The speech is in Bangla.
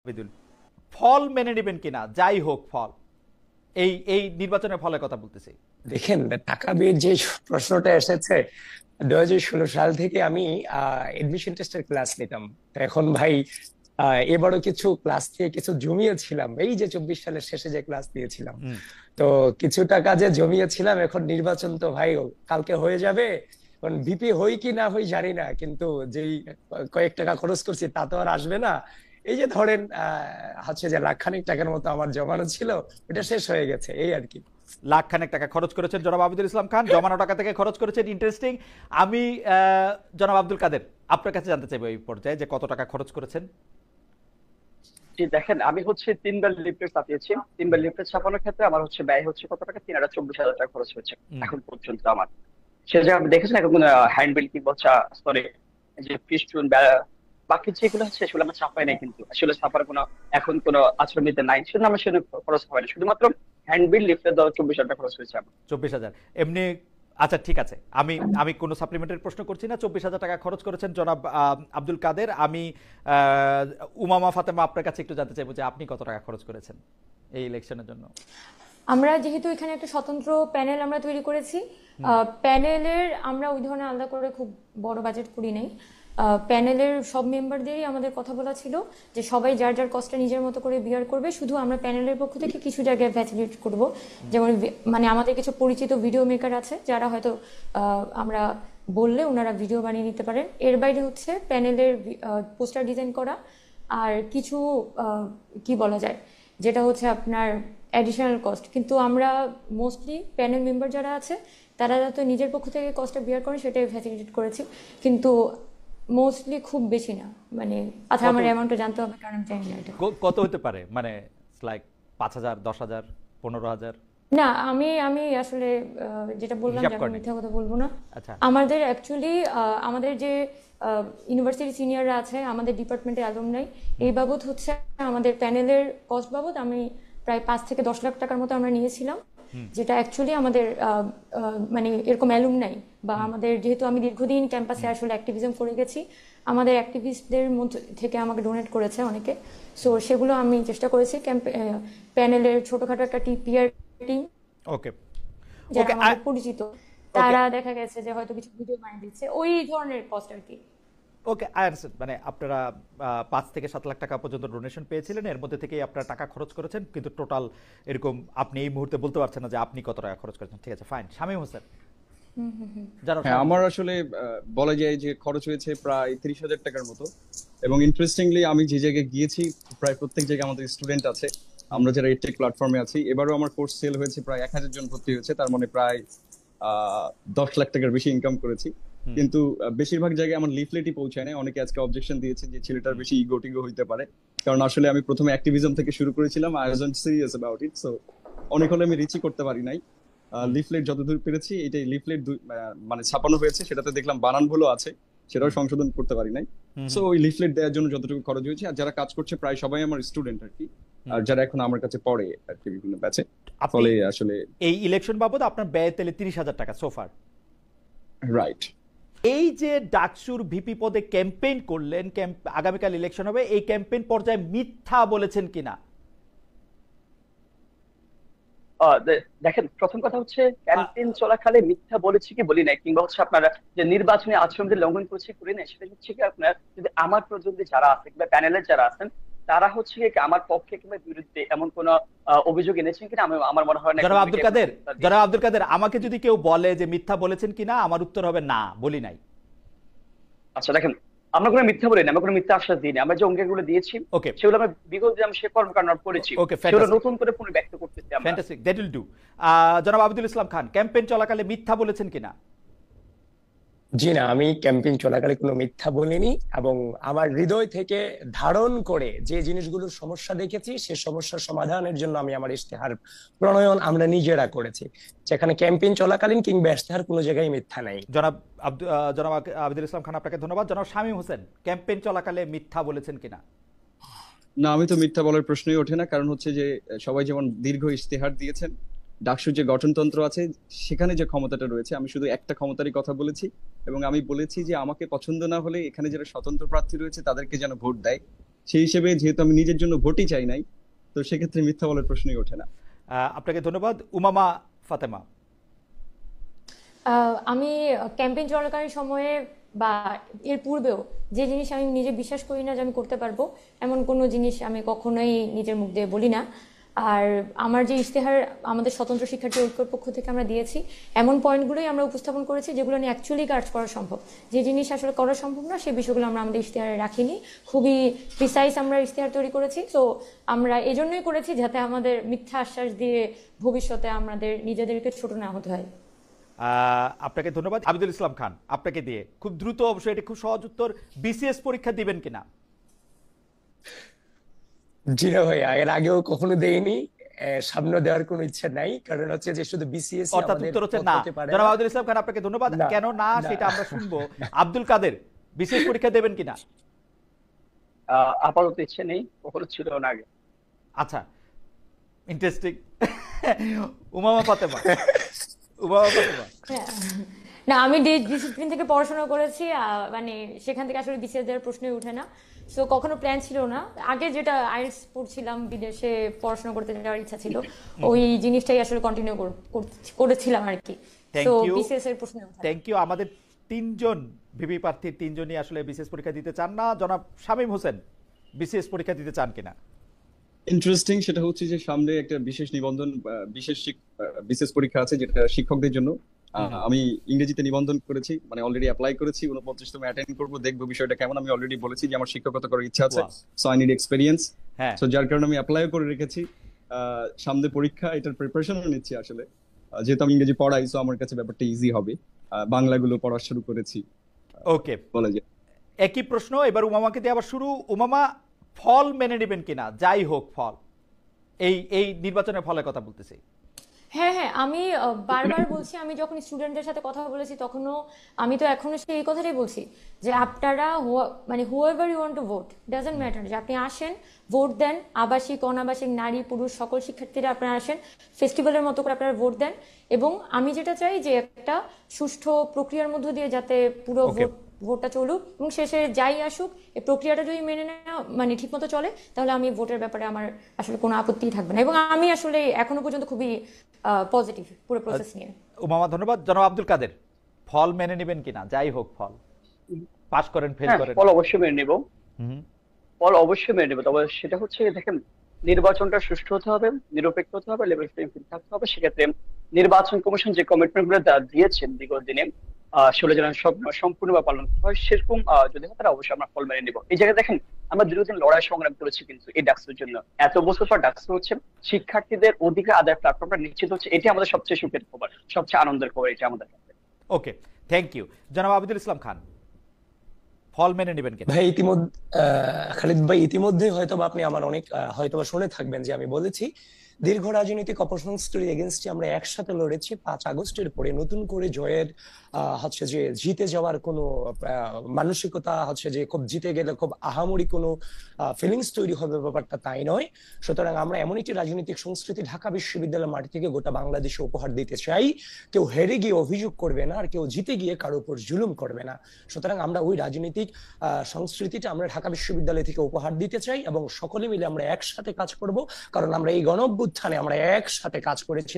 বিদুল, ফল মেনে নেবেন কিনা, যাই হোক ফল, এই এই নির্বাচনের ফলের কথা বলতেছি। দেখেন, টাকা বিয়ের যে প্রশ্নটা এসেছে, 2016 সাল থেকে আমি এডমিশন টেস্টের ক্লাস নিতাম। তো এখন ভাই এবারও কিছু ক্লাস থেকে কিছু জমিয়েছিলাম, এই যে 24 সালের শেষে যে ক্লাস দিয়েছিলাম, তো কিছুটা কাজে জমিয়েছিলাম। এখন নির্বাচন তো ভাই কালকে হয়ে যাবে, এখন ভিপি হই কি না হই জানি না, কিন্তু যেই কয়েক টাকা খরচ করছি তা তো আর আসবে না। এই যে ধরেন হচ্ছে যে লাখখানিক টাকার মতো আমার জমানো ছিল, ওটা শেষ হয়ে গেছে, এই আর কি। লাখ খানেক টাকা খরচ করেছেন জনাব আবিদুল ইসলাম খান, জমানো টাকা থেকে খরচ করেছেন, ইন্টারেস্টিং। আমি জনাব আব্দুল কাদের আপনার কাছে জানতে চাইবো এই পর্যায়ে যে কত টাকা খরচ করেছেন। জি দেখেন, আমি হচ্ছে 3বার লিফলেট ছাপিয়েছি। 3বার লিফলেট ছাপানোর ক্ষেত্রে আমার হচ্ছে ব্যয় হচ্ছে কত টাকা, 3,24,000 টাকা খরচ হয়েছে এখন পর্যন্ত আমার। সে যে আপনি দেখেছেন এখন কোনো হ্যান্ডবিল কিংবা সরি যে ফিস্টুন বাকি যেগুলো হচ্ছে সেগুলো আমার ছাপাই নাই, কিন্তু আসলে ছাপার কোনো এখন কোনো আচরণ নিতে নাই, সেজন্য আমার সেজন্য খরচ হয় না। শুধুমাত্র হ্যান্ডবিল লিফলেট দেওয়া 24,000 টাকা খরচ হয়েছে আমার। 24,000 এমনি? আচ্ছা ঠিক আছে, আমি আমি কোনো সাপ্লিমেন্টারি প্রশ্ন করছি না। 24,000 টাকা খরচ করেছেন জনাব আব্দুল কাদের। আমি উমামা ফাতেমা আপনার কাছে একটু জানতে চাইবো যে আপনি কত টাকা খরচ করেছেন এই ইলেকশনের জন্য। আমরা যেহেতু এখানে একটা স্বতন্ত্র প্যানেল আমরা তৈরি করেছি, প্যানেলের আমরা ওই ধরনের আলাদা করে খুব বড় বাজেট করি নাই। প্যানেলের সব মেম্বারদেরই আমাদের কথা বলা ছিল যে সবাই যার যার কষ্টটা নিজের মতো করে বিয়ার করবে, শুধু আমরা প্যানেলের পক্ষ থেকে কিছু জায়গায় ফ্যাসিলিটেট করব। যেমন মানে আমাদের কিছু পরিচিত ভিডিও মেকার আছে যারা হয়তো আমরা বললে ওনারা ভিডিও বানিয়ে নিতে পারেন। এর বাইরে হচ্ছে প্যানেলের পোস্টার ডিজাইন করা আর কিছু কি বলা যায় যেটা হচ্ছে আপনার অ্যাডিশনাল কস্ট, কিন্তু আমরা মোস্টলি প্যানেল মেম্বার যারা আছে তারা যাতে নিজের পক্ষ থেকে কস্টটা বিয়ার করেন সেটাই ফ্যাসিলিটেট করেছি, কিন্তু মোস্টলি খুব বেশি না। মানে আচ্ছা আমার অ্যামাউন্টটা জানতে হবে কারণ আমি জানি না এটা কত হতে পারে, মানে লাইক 5,000, 10,000, 15,000? না, আমি আমি আসলে যেটা বললাম যে আমি মিথ্যা কথা বলবো না। আচ্ছা, আমাদের অ্যাকচুয়ালি আমাদের যে ইউনিভার্সিটি সিনিয়ররা আছে আমাদের ডিপার্টমেন্টে অ্যালুমনাই, এই বাবদ হচ্ছে আমাদের প্যানেলের কস্ট বাবদ আমি প্রায় 5 থেকে 10 লাখ টাকার মতো আমরা নিয়েছিলাম, যেটা অ্যাকচুয়ালি আমাদের মানে এরকম অ্যালুমনাই বা আমাদের, যেহেতু আমি দীর্ঘদিন ক্যাম্পাসে আসলে অ্যাক্টিভিজম করে গেছি, আমাদের অ্যাক্টিভিস্টদের মধ্যে থেকে আমাকে ডোনেট করেছে অনেকে। সো সেগুলো আমি চেষ্টা করেছি প্যানেলের ছোটখাটো একটা টিপিআর টিম ওকে যারা আমাদের পরিচিত, তারা দেখা গেছে যে হয়তো কিছু ভিডিও বানিয়ে দিচ্ছে, ওই ধরনের কস্ট আর কি। ওকে, আই আন্ডারস্ট্যান্ড। মানে আপনারা 5 থেকে 7 লাখ টাকা পর্যন্ত ডোনেশন পেয়েছিলেন, এর মধ্যে থেকেই আপনারা টাকা খরচ করেছেন, কিন্তু টোটাল এরকম আপনি এই মুহূর্তে বলতে পারছেন না যে আপনি কত টাকা খরচ করেছেন। ঠিক আছে, ফাইন। শামীম হোসেন। হ্যাঁ, আমার আসলে বলা যায় যে খরচ হয়েছে প্রায় 30,000 টাকার মতো। এবং ইন্টারেস্টিংলি আমি যে জায়গায় গিয়েছি প্রায় প্রত্যেক জায়গায় আমাদের স্টুডেন্ট আছে, আমরা যারা এডটেক প্ল্যাটফর্মে আছি। এবারও আমার কোর্স সেল হয়েছে, প্রায় 1,000 জন ভর্তি হয়েছে, তার মানে প্রায় 10 লাখ টাকার বেশি ইনকাম করেছি। কিন্তু বেশিরভাগ জায়গায় আমার লিফলেটই পৌঁছায় না। অনেকে আজকে অবজেকশন দিয়েছে যে ছেলেটার বেশি ইগো টিগো হইতে পারে, কারণ আসলে আমি প্রথমে অ্যাক্টিভিজম থেকে শুরু করেছিলাম, I wasn't serious about it. So অনেক হলে আমি রিচই করতে পারি নাই। লিফলেট যতদূর পেরেছি, এটাই লিফলেট মানে ছাপানো হয়েছে, সেটাতে দেখলাম বানান ভুলও আছে, সেটাও সংশোধন করতে পারি নাই। সো ওই লিফলেট দেওয়ার জন্য যতটুকু খরচ হয়েছে, আর যারা কাজ করছে প্রায় সবাই আমার স্টুডেন্ট আর কি, আর যারা এখন আমার কাছে পড়ে আর কি বিভিন্ন ব্যাচে। ফলে আসলে এই ইলেকশন বাবদ আপনার ব্যয় তাহলে 30,000 টাকা সোফার। রাইট। এই যে ডাকসুর ভিপি পদে ক্যাম্পেইন করলেন, আগামীকাল ইলেকশন হবে, এই ক্যাম্পেইন পর্যায়ে মিথ্যা বলেছেন কিনা? দেখেন, প্রথম কথা হচ্ছে ক্যাম্পেইন চলাকালে মিথ্যা বলেছি কি বলি নাই, কিংবা হচ্ছে আপনারা যে নির্বাচনী আচরণের লঙ্ঘন করেছি করি নাই, সেটা হচ্ছে কি আপনার যদি আমার প্রজন্মে যারা আছে কিংবা প্যানেলের যারা আছেন তারা হচ্ছে কি আমার পক্ষে কিংবা বিরুদ্ধে এমন কোন অভিযোগ এনেছেন কিনা আমার মনে হয় না। জনাব আব্দুল কাদের, আমাকে যদি কেউ বলে যে মিথ্যা বলেছেন কিনা, আমার উত্তর হবে না, বলি নাই। আচ্ছা দেখেন, আমরা কোনো মিথ্যা বলি না, আমরা কোনো মিথ্যা আশ্বাস দিই না। আমরা যে অঙ্গগুলো দিয়েছি সেগুলো আমরা বিগত দিনে সে কর্মকাণ্ড করেছি, সেগুলো নতুন করে পুনঃ ব্যক্ত করতেছি আমরা। Fantastic, that will do. জনাব আবিদুল ইসলাম খান, ক্যাম্পেইন চলাকালে মিথ্যা বলেছেন কিনা? জি না, আমি ক্যাম্পেইন চলাকালে কোনো মিথ্যা বলিনি, এবং আমার হৃদয় থেকে ধারণ করে যে জিনিসগুলোর সমস্যা দেখেছি সে সমস্যার সমাধানের জন্য আমি আমার ইশতেহার প্রণয়ন আমরা নিজেরা করেছি, যেখানে ক্যাম্পেইন চলাকালীন কিংবা ইশতেহার কোনো জায়গায় মিথ্যা নাই। জনাব আবিদুল ইসলাম খান আপনাকে ধন্যবাদ। জনাব শামীম হোসেন, ক্যাম্পেইন চলাকালে মিথ্যা বলেছেন কিনা? না, আমি তো মিথ্যা বলার প্রশ্নই ওঠে না, কারণ হচ্ছে যে সবাই যেমন দীর্ঘ ইশতেহার দিয়েছেন, ডাকসুর যে গঠনতন্ত্র আছে সেখানে যে ক্ষমতাটা রয়েছে, আমি শুধু একটা ক্ষমতারই কথা বলেছি, এবং আমি বলেছি যে আমাকে পছন্দ না হলে এখানে যারা স্বতন্ত্র প্রার্থী রয়েছে তাদেরকে যেন ভোট দেয়, সেই হিসেবে যেহেতু আমি নিজের জন্য ভোটই চাই নাই, তো সেক্ষেত্রে মিথ্যা বলার প্রশ্নই ওঠে না। আপনাকে ধন্যবাদ। উমামা ফাতেমা। আমি ক্যাম্পেইন চলাকালীন সময়ে বা এর পূর্বেও যে জিনিস আমি নিজে বিশ্বাস করি না যে আমি করতে পারবো, এমন কোনো জিনিস আমি কখনোই নিজের মুখ দিয়ে বলি না। আর আমার যে ইশতেহার আমাদের স্বতন্ত্র শিক্ষার্থী ঐক্যর পক্ষ থেকে আমরা দিয়েছি, এমন পয়েন্টগুলোই আমরা উপস্থাপন করেছি যেগুলো নিয়ে অ্যাকচুয়ালি কাজ করা সম্ভব। যে জিনিস আসলে করা সম্ভব না সেই বিষয়গুলো আমরা আমাদের ইশতেহারে রাখিনি, খুবই প্রিসাইজ আমরা ইশতেহার তৈরি করেছি। তো আমরা এজন্যই করেছি যাতে আমাদের মিথ্যা আশ্বাস দিয়ে ভবিষ্যতে আমাদের নিজেদেরকে ছোট না হতে হয়। আপনাকে ধন্যবাদ। আবিদুল ইসলাম খান, আপনাকে দিয়ে খুব দ্রুত, অবশ্যই এটি খুব সহজ উত্তর, বিসিএস পরীক্ষা দিবেন কিনা? জি না ভাই, এর আগেও কখনো দেইনি, সামনে দেওয়ার কোনো ইচ্ছা নাই, কারণ হচ্ছে যে শুধু বিসিএস অর্থাৎ উত্তর হচ্ছে না। জনাব আবিদুল ইসলাম খান, আপনাকে ধন্যবাদ। কেন না সেটা আমরা শুনবো। আব্দুল কাদের, বিসিএস পরীক্ষা দেবেন কিনা? আপাতত ইচ্ছে নেই, কখনো ছিল না আগে। আচ্ছা, ইন্টারেস্টিং। উমামা ফাতেমা। উমামা ফাতেমা। না, আমি ডিসিপ্লিন থেকে পড়াশোনা করেছি, মানে সেখান থেকে আসলে বিসিএস দেওয়ার প্রশ্নই ওঠে না। সো কখনো প্ল্যান ছিল না। আগে যেটা আইএলটিএস পড়ছিলাম, বিদেশে পড়াশোনা করতে যাওয়ার ইচ্ছা ছিল, ওই জিনিসটাই আসলে কন্টিনিউ করেছিলাম আর কি। সো বিসিএস এর প্রশ্ন ওঠে না। Thank you. আমাদের তিনজন ভিপি প্রার্থীর তিনজনই আসলে বিসিএস পরীক্ষা দিতে চান না। জনাব শামীম হোসেন, বিসিএস পরীক্ষা দিতে চান কিনা? ইন্টারেস্টিং, সেটা হচ্ছে যে সামনে একটা বিশেষ নিবন্ধন, বিশেষ পরীক্ষা আছে যেটা শিক্ষকদের জন্য। আমি ইংরেজিতে নিবন্ধন করেছি, মানে অলরেডি অ্যাপ্লাই করেছি, 29তম অ্যাটেন্ড করবো, দেখবো বিষয়টা কেমন। আমি অলরেডি বলেছি যে আমার শিক্ষকতা করার ইচ্ছা আছে, so I need experience. So যার কারণে আমি অ্যাপ্লাই করে রেখেছি। সামনে পরীক্ষা, এটার প্রিপারেশনও নিচ্ছি আসলে। যেহেতু আমি ইংরেজি পড়াই, সো আমার কাছে ব্যাপারটা ইজি হবে। বাংলাগুলো পড়া শুরু করেছি। ওকে, বলা যায়। একই প্রশ্ন এবার উমামাকে দিয়ে আবার শুরু। উমামা, ফল মেনে নেবেন কিনা? যাই হোক ফল, এই নির্বাচনের ফলের কথা বলতেছি। হ্যাঁ হ্যাঁ, আমি বারবার বলছি, আমি যখন স্টুডেন্টদের সাথে কথা বলেছি তখনও আমি তো এখনো সেই কথাটাই বলছি যে আপনারা মানে whoever you want to vote, doesn't matter, যে আপনি আসেন, ভোট দেন। আবাসিক, অনাবাসিক, নারী পুরুষ সকল শিক্ষার্থীরা আপনারা আসেন, ফেস্টিভ্যালের মতো করে আপনারা ভোট দেন। এবং আমি যেটা চাই যে একটা সুষ্ঠু প্রক্রিয়ার মধ্য দিয়ে যাতে পুরো ভোটটা চলুক, এবং শেষে যাই আসুক এই প্রক্রিয়াটা যদি মেনে নেওয়া মানে ঠিক মতো চলে, তাহলে আমি ভোটের ব্যাপারে আমার আসলে কোনো আপত্তি থাকবে না। এবং আমি আসলে এখনো পর্যন্ত খুবই পজিটিভ পুরো প্রসেস নিয়ে। উমামা ধন্যবাদ। জনাব আব্দুল কাদের, ফল মেনে নেবেন কিনা? যাই হোক ফল, পাস করেন ফেল করেন। ফল অবশ্যই মেনে নেব, ফল অবশ্যই মেনে নেব। তবে সেটা হচ্ছে দেখেন, নির্বাচনটা সুষ্ঠু হতে হবে, নিরপেক্ষ হতে হবে, লেভেল প্লেইং ফিল্ড থাকতে হবে। সেক্ষেত্রে নির্বাচন কমিশন যে কমিটমেন্ট গুলো দিয়েছেন বিগত দিনে, সেগুলো যেন সম্পূর্ণভাবে পালন করা হয়, সেরকম যদি হয় তাহলে অবশ্যই আমরা ফল মেনে নিব। এই জায়গায় দেখেন, আমরা দীর্ঘদিন লড়াই সংগ্রাম করেছি কিন্তু এই ডাকসুর জন্য। এত বছর পর ডাকসু হচ্ছে, শিক্ষার্থীদের অধিকার আদায়ের প্ল্যাটফর্মটা নিশ্চিত হচ্ছে। এটি আমাদের সবচেয়ে সুখের খবর, সবচেয়ে আনন্দের খবর এটা আমাদের কাছে। ওকে, থ্যাংক ইউ। জনাব আবিদুল ইসলাম খান, ফল মেনে নেবেন কিনা? ভাই ইতিমধ্যে খালিদ ভাই, ইতিমধ্যে হয়তো আপনি আমার অনেক হয়তো শুনে থাকবেন যে আমি বলেছি দীর্ঘ রাজনৈতিক অপসংস্কৃতির এগেনস্টে আমরা একসাথে লড়েছি। 5 আগস্টের পরে নতুন করে জয়ের হচ্ছে যে জিতে যাওয়ার কোনো মানসিকতা হচ্ছে যে খুব জিতে গেলে খুব আহামরি কোনো ফিলিংস তৈরি হবে, ব্যাপারটা তাই নয়। সুতরাং আমরা এমন একটি রাজনৈতিক সংস্কৃতি ঢাকা বিশ্ববিদ্যালয়ের মাটি থেকে গোটা বাংলাদেশে উপহার দিতে চাই। কেউ হেরে গিয়ে অভিযোগ করবে না, আর কেউ জিতে গিয়ে কারো উপর জুলুম করবে না। সুতরাং আমরা ওই রাজনৈতিক সংস্কৃতিটা আমরা ঢাকা বিশ্ববিদ্যালয় থেকে উপহার দিতে চাই, এবং সকলে মিলে আমরা একসাথে কাজ করব। কারণ আমরা এই গণ অভ্যুত্থানে আমরা একসাথে কাজ করেছিলাম।